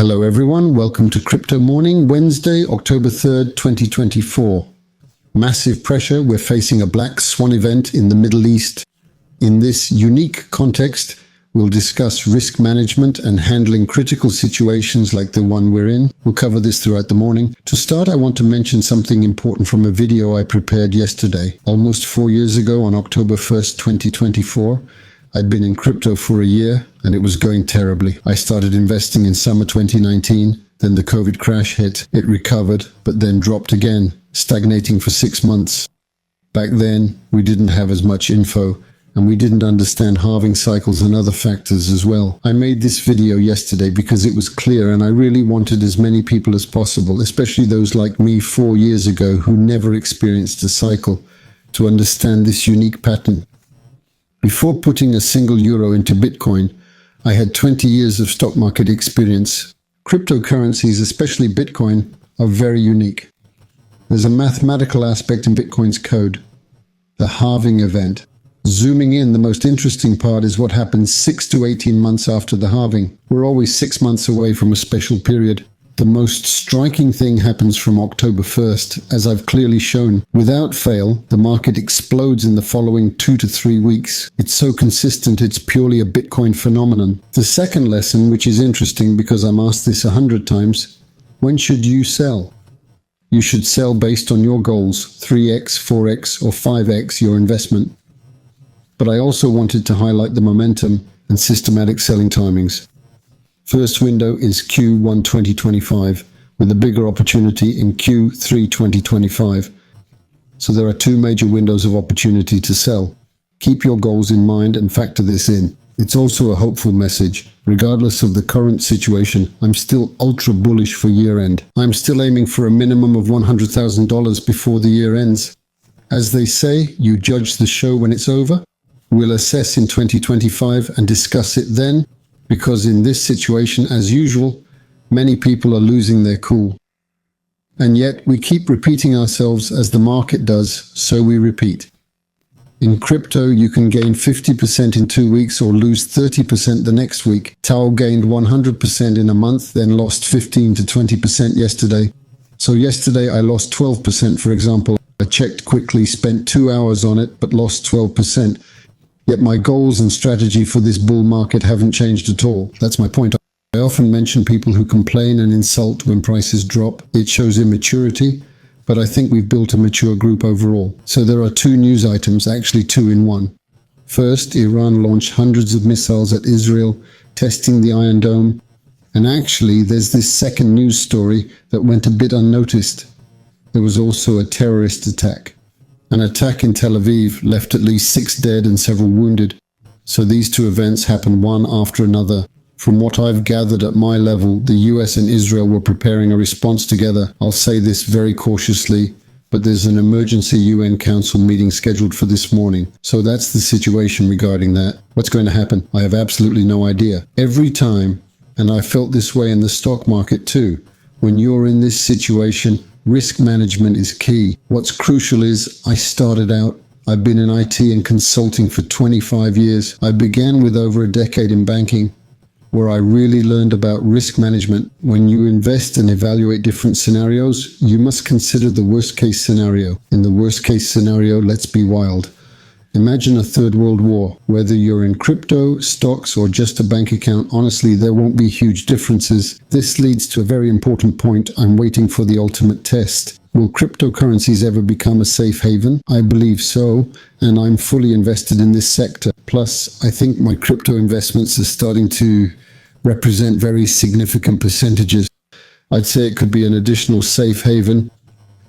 Hello everyone, welcome to Crypto Morning, Wednesday, October 3rd, 2024. Massive pressure, we're facing a black swan event in the Middle East. In this unique context, we'll discuss risk management and handling critical situations like the one we're in. We'll cover this throughout the morning. To start, I want to mention something important from a video I prepared yesterday. Almost 4 years ago on October 1st, 2024, I'd been in crypto for a year and it was going terribly. I started investing in summer 2019, then the COVID crash hit. It recovered, but then dropped again, stagnating for 6 months. Back then, we didn't have as much info and we didn't understand halving cycles and other factors as well. I made this video yesterday because it was clear and I really wanted as many people as possible, especially those like me 4 years ago who never experienced a cycle, to understand this unique pattern. Before putting a single euro into Bitcoin, I had 20 years of stock market experience. Cryptocurrencies, especially Bitcoin, are very unique. There's a mathematical aspect in Bitcoin's code, the halving event. Zooming in, the most interesting part is what happens 6 to 18 months after the halving. We're always 6 months away from a special period. The most striking thing happens from October 1st, as I've clearly shown. Without fail, the market explodes in the following 2 to 3 weeks. It's so consistent, it's purely a Bitcoin phenomenon. The second lesson, which is interesting because I'm asked this 100 times, when should you sell? You should sell based on your goals, 3x, 4x, or 5x your investment. But I also wanted to highlight the momentum and systematic selling timings. First window is Q1 2025, with a bigger opportunity in Q3 2025. So there are 2 major windows of opportunity to sell. Keep your goals in mind and factor this in. It's also a hopeful message. Regardless of the current situation, I'm still ultra bullish for year end. I'm still aiming for a minimum of $100,000 before the year ends. As they say, you judge the show when it's over. We'll assess in 2025 and discuss it then. Because in this situation, as usual, many people are losing their cool. And yet we keep repeating ourselves as the market does, so we repeat. In crypto, you can gain 50% in 2 weeks or lose 30% the next week. Tao gained 100% in a month, then lost 15 to 20% yesterday. So yesterday I lost 12%, for example. I checked quickly, spent 2 hours on it, but lost 12%. Yet my goals and strategy for this bull market haven't changed at all. That's my point. I often mention people who complain and insult when prices drop. It shows immaturity, but I think we've built a mature group overall. So there are 2 news items, actually 2 in one. First, Iran launched hundreds of missiles at Israel, testing the Iron Dome. And actually, there's this second news story that went a bit unnoticed. There was also a terrorist attack. An attack in Tel Aviv left at least 6 dead and several wounded. So these 2 events happened one after another. From what I've gathered at my level, the US and Israel were preparing a response together. I'll say this very cautiously, but there's an emergency UN Council meeting scheduled for this morning. So that's the situation regarding that. What's going to happen? I have absolutely no idea. Every time, and I felt this way in the stock market too, when you're in this situation, risk management is key. What's crucial is I've been in IT and consulting for 25 years. I began with over a decade in banking, where I really learned about risk management. When you invest and evaluate different scenarios, you must consider the worst case scenario. In the worst case scenario, let's be wild. Imagine a third world war. Whether you're in crypto, stocks, or just a bank account, honestly, there won't be huge differences. This leads to a very important point. I'm waiting for the ultimate test. Will cryptocurrencies ever become a safe haven? I believe so, and I'm fully invested in this sector. Plus, I think my crypto investments are starting to represent very significant percentages. I'd say it could be an additional safe haven.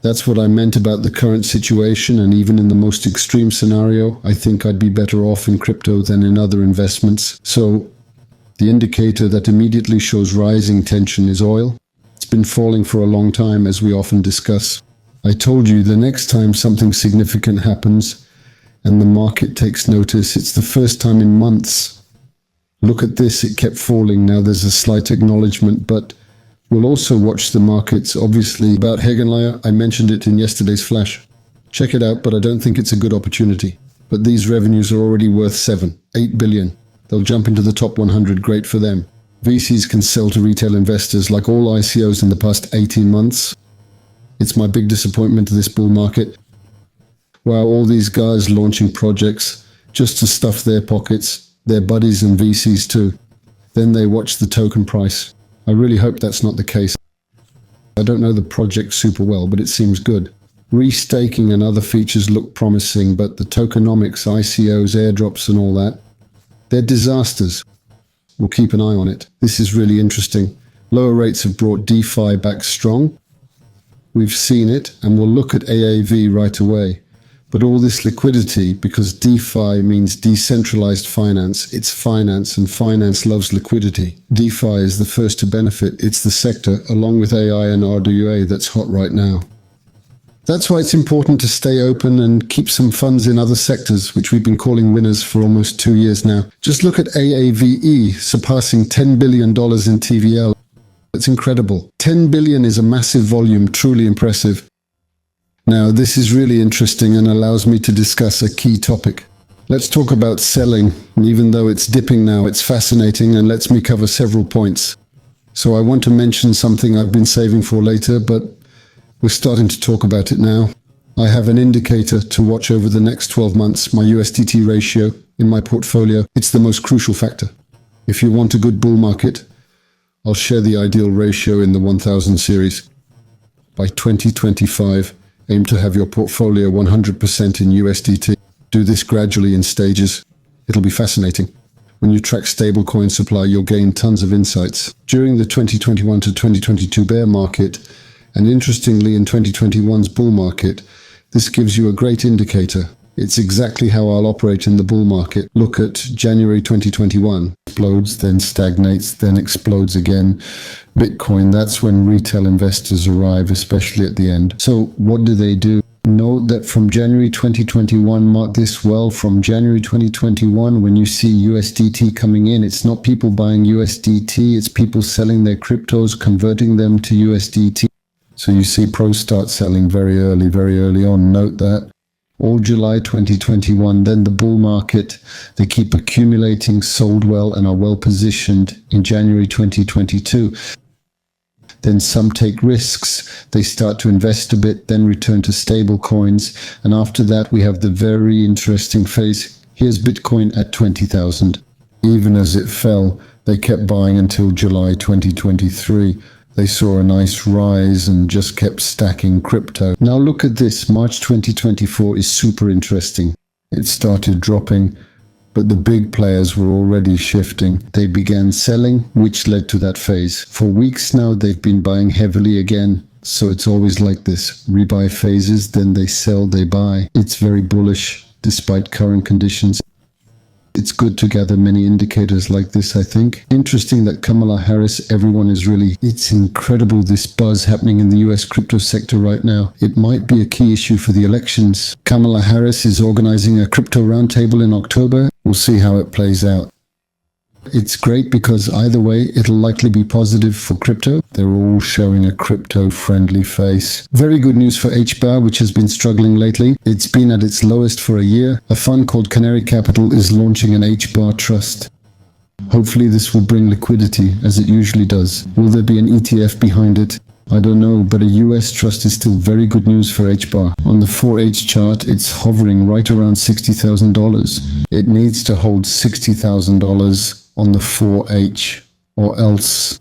That's what I meant about the current situation, and even in the most extreme scenario, I think I'd be better off in crypto than in other investments. So, the indicator that immediately shows rising tension is oil. It's been falling for a long time, as we often discuss. I told you the next time something significant happens and the market takes notice, it's the first time in months. Look at this, it kept falling. Now there's a slight acknowledgement, but we'll also watch the markets. Obviously, about Hegenleier, I mentioned it in yesterday's flash. Check it out, but I don't think it's a good opportunity. But these revenues are already worth 8 billion. They'll jump into the top 100, great for them. VCs can sell to retail investors like all ICOs in the past 18 months. It's my big disappointment to this bull market. Wow, all these guys launching projects just to stuff their pockets, their buddies and VCs too. Then they watch the token price. I really hope that's not the case. I don't know the project super well, but it seems good. Restaking and other features look promising, but the tokenomics, ICOs, airdrops and all that, they're disasters. We'll keep an eye on it. This is really interesting. Lower rates have brought DeFi back strong. We've seen it, and we'll look at AAV right away. But all this liquidity, because DeFi means decentralized finance, it's finance, and finance loves liquidity. DeFi is the first to benefit. It's the sector, along with AI and RWA, that's hot right now. That's why it's important to stay open and keep some funds in other sectors, which we've been calling winners for almost 2 years now. Just look at AAVE surpassing $10 billion in TVL. It's incredible. 10 billion is a massive volume, truly impressive. Now, this is really interesting and allows me to discuss a key topic. Let's talk about selling. And even though it's dipping now, it's fascinating and lets me cover several points. So I want to mention something I've been saving for later, but we're starting to talk about it now. I have an indicator to watch over the next 12 months, my USDT ratio in my portfolio. It's the most crucial factor. If you want a good bull market, I'll share the ideal ratio in the 1000 series. By 2025, aim to have your portfolio 100% in USDT. Do this gradually in stages. It'll be fascinating. When you track stablecoin supply, you'll gain tons of insights. During the 2021 to 2022 bear market, and interestingly in 2021's bull market, this gives you a great indicator. It's exactly how I'll operate in the bull market. Look at January 2021. Explodes, then stagnates, then explodes again. Bitcoin, that's when retail investors arrive, especially at the end. So what do? Note that from January 2021, mark this well, from January 2021, when you see USDT coming in, it's not people buying USDT, it's people selling their cryptos, converting them to USDT. So you see pros start selling very early on. Note that. All July 2021, then the bull market, they keep accumulating, sold well, and are well positioned in January 2022. Then some take risks, they start to invest a bit, then return to stable coins. And after that, we have the very interesting phase. Here's Bitcoin at 20,000. Even as it fell, they kept buying until July 2023. They saw a nice rise and just kept stacking crypto. Now look at this, March 2024 is super interesting. It started dropping, but the big players were already shifting. They began selling, which led to that phase. For weeks now, they've been buying heavily again. So it's always like this, rebuy phases, then they sell, they buy. It's very bullish, despite current conditions. It's good to gather many indicators like this, I think. Interesting that Kamala Harris, it's incredible this buzz happening in the US crypto sector right now. It might be a key issue for the elections. Kamala Harris is organizing a crypto roundtable in October. We'll see how it plays out. It's great because either way, it'll likely be positive for crypto. They're all showing a crypto-friendly face. Very good news for HBAR, which has been struggling lately. It's been at its lowest for a year. A fund called Canary Capital is launching an HBAR trust. Hopefully this will bring liquidity, as it usually does. Will there be an ETF behind it? I don't know, but a US trust is still very good news for HBAR. On the 4H chart, it's hovering right around $60,000. It needs to hold $60,000 on the 4H, or else.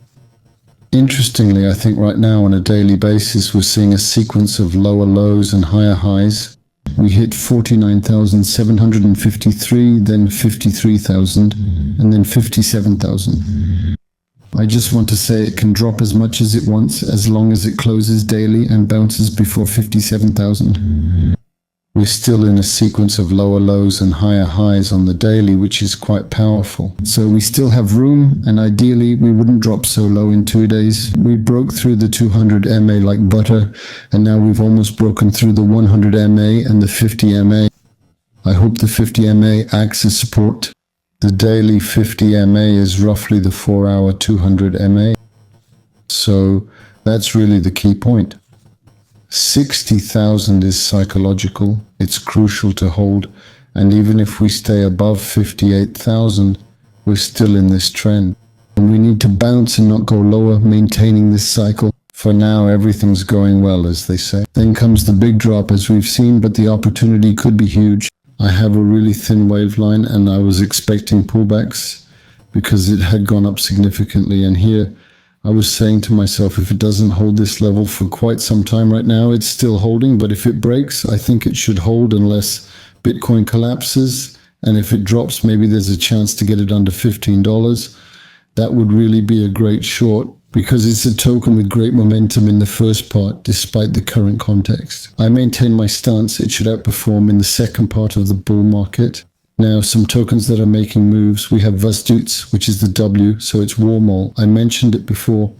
Interestingly, I think right now on a daily basis, we're seeing a sequence of lower lows and higher highs. We hit 49,753, then 53,000, and then 57,000. I just want to say it can drop as much as it wants, as long as it closes daily and bounces before 57,000. We're still in a sequence of lower lows and higher highs on the daily, which is quite powerful. So we still have room, and ideally we wouldn't drop so low in 2 days. We broke through the 200 MA like butter, and now we've almost broken through the 100 MA and the 50 MA. I hope the 50 MA acts as support. The daily 50 MA is roughly the 4-hour 200 MA. So that's really the key point. 60,000 is psychological, it's crucial to hold, and even if we stay above 58,000, we're still in this trend. And we need to bounce and not go lower, maintaining this cycle. For now, everything's going well, as they say. Then comes the big drop, as we've seen, but the opportunity could be huge. I have a really thin waveline, and I was expecting pullbacks because it had gone up significantly. And here, I was saying to myself, if it doesn't hold this level for quite some time right now, it's still holding. But if it breaks, I think it should hold unless Bitcoin collapses. And if it drops, maybe there's a chance to get it under $15. That would really be a great short because it's a token with great momentum in the first part, despite the current context. I maintain my stance. It should outperform in the second part of the bull market. Now, some tokens that are making moves. We have Vastutz, which is the W, so it's Warmol. I mentioned it before.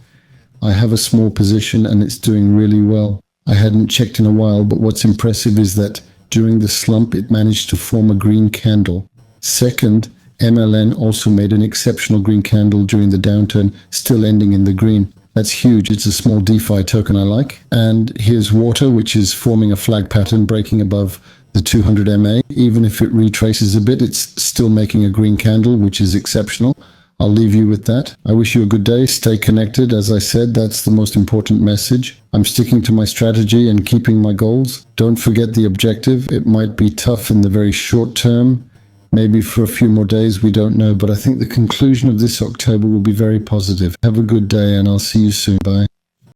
I have a small position and it's doing really well. I hadn't checked in a while, but what's impressive is that during the slump, it managed to form a green candle. Second, MLN also made an exceptional green candle during the downturn, still ending in the green. That's huge. It's a small DeFi token I like. And here's Water, which is forming a flag pattern, breaking above the 200 MA. Even if it retraces a bit, it's still making a green candle, which is exceptional. I'll leave you with that. I wish you a good day. Stay connected. As I said, that's the most important message. I'm sticking to my strategy and keeping my goals. Don't forget the objective. It might be tough in the very short term. Maybe for a few more days, we don't know. But I think the conclusion of this October will be very positive. Have a good day and I'll see you soon. Bye.